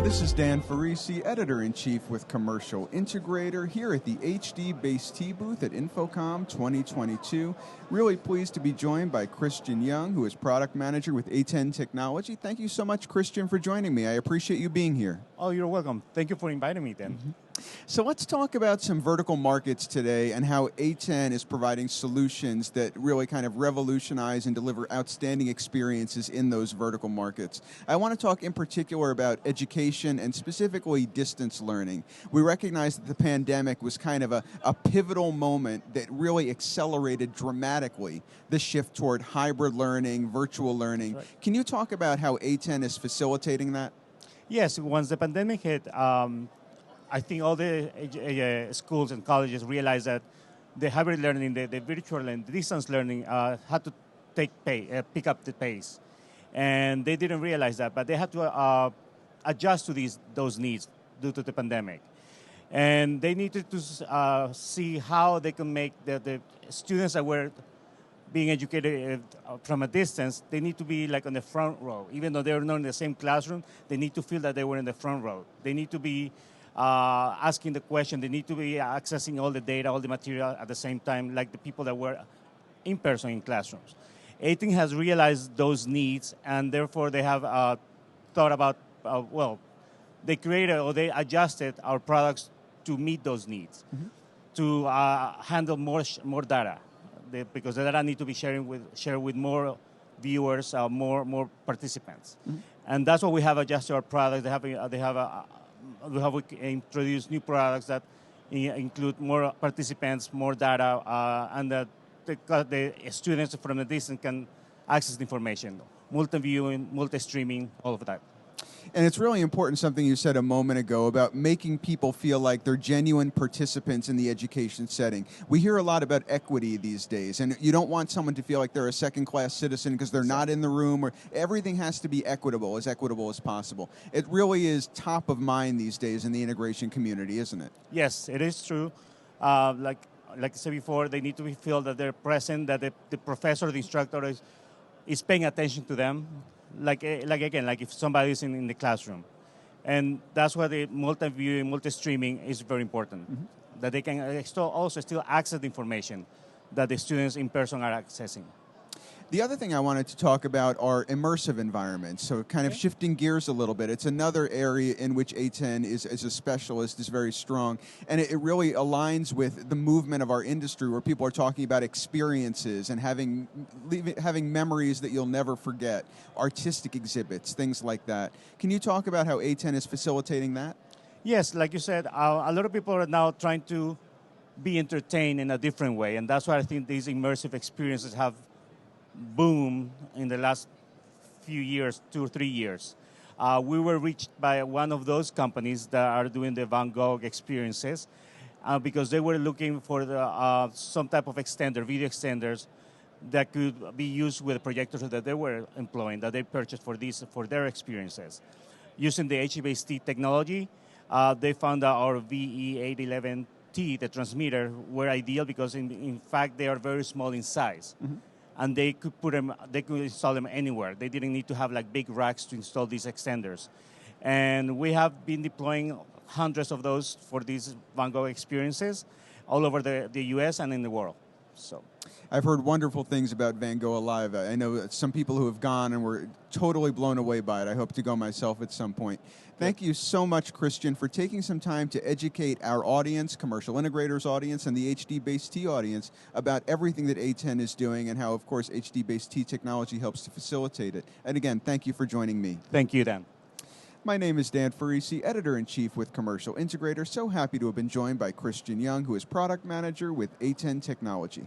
This is Dan Ferrisi, Editor-in-Chief with Commercial Integrator, here at the HDBaseT booth at InfoComm 2022. Really pleased to be joined by Christian Young, who is Product Manager with ATEN Technology. Thank you so much, Christian, for joining me. I appreciate you being here. Oh, you're welcome. Thank you for inviting me, Dan. Mm-hmm. So let's talk about some vertical markets today and how ATEN is providing solutions that really kind of revolutionize and deliver outstanding experiences in those vertical markets. I want to talk in particular about education and specifically distance learning. We recognize that the pandemic was kind of a pivotal moment that really accelerated dramatically the shift toward hybrid learning, virtual learning. Right. Can you talk about how ATEN is facilitating that? Yes, once the pandemic hit, I think all the schools and colleges realized that the hybrid learning, the virtual and distance learning had to pick up the pace. And they didn't realize that, but they had to adjust to those needs due to the pandemic. And they needed to see how they can make the students that were being educated from a distance, they need to be like on the front row. Even though they're not in the same classroom, they need to feel that they were in the front row. They need to be asking the question. They need to be accessing all the data, all the material at the same time, like the people that were in person in classrooms. ATEN has realized those needs, and therefore they have thought about, they created or they adjusted our products to meet those needs, to handle more data, because the data need to be shared with more viewers, more participants. And that's why we have adjusted our products. We have introduced new products that include more participants, more data, and the students from a distance can access the information, multi-viewing, multi-streaming, all of that. And it's really important, something you said a moment ago, about making people feel like they're genuine participants in the education setting. We hear a lot about equity these days, and you don't want someone to feel like they're a second-class citizen because they're not in the room, or everything has to be equitable as possible. It really is top of mind these days in the integration community, isn't it? Yes, it is true. Like I said before, they need to feel that they're present, that the professor, the instructor is paying attention to them. Like if somebody's in the classroom. And that's why the multi-viewing, multi-streaming is very important. That they can also still access the information that the students in person are accessing. The other thing I wanted to talk about are immersive environments, so kind of shifting gears a little bit. It's another area in which ATEN is a specialist, is very strong, and it really aligns with the movement of our industry where people are talking about experiences and having memories that you'll never forget, artistic exhibits, things like that. Can you talk about how ATEN is facilitating that? Yes, like you said, a lot of people are now trying to be entertained in a different way, and that's why I think these immersive experiences have boom in the last few years, 2 or 3 years. We were reached by one of those companies that are doing the Van Gogh experiences because they were looking for some type of extender, video extenders that could be used with projectors that they were employing, that they purchased for their experiences. Using the HDBaseT technology, they found that our VE811T, the transmitter, were ideal because in fact they are very small in size. And they could install them anywhere. They didn't need to have like big racks to install these extenders. And we have been deploying hundreds of those for these Van Gogh experiences all over the US and in the world. So, I've heard wonderful things about Van Gogh Alive. I know some people who have gone and were totally blown away by it. I hope to go myself at some point. Thank you so much, Christian, for taking some time to educate our audience, Commercial Integrators audience, and the HDBaseT audience about everything that ATEN is doing and how, of course, HDBaseT technology helps to facilitate it. And again, thank you for joining me. Thank you, Dan. My name is Dan Ferrisi, Editor-in-Chief with Commercial Integrator. So happy to have been joined by Christian Young, who is Product Manager with ATEN Technology.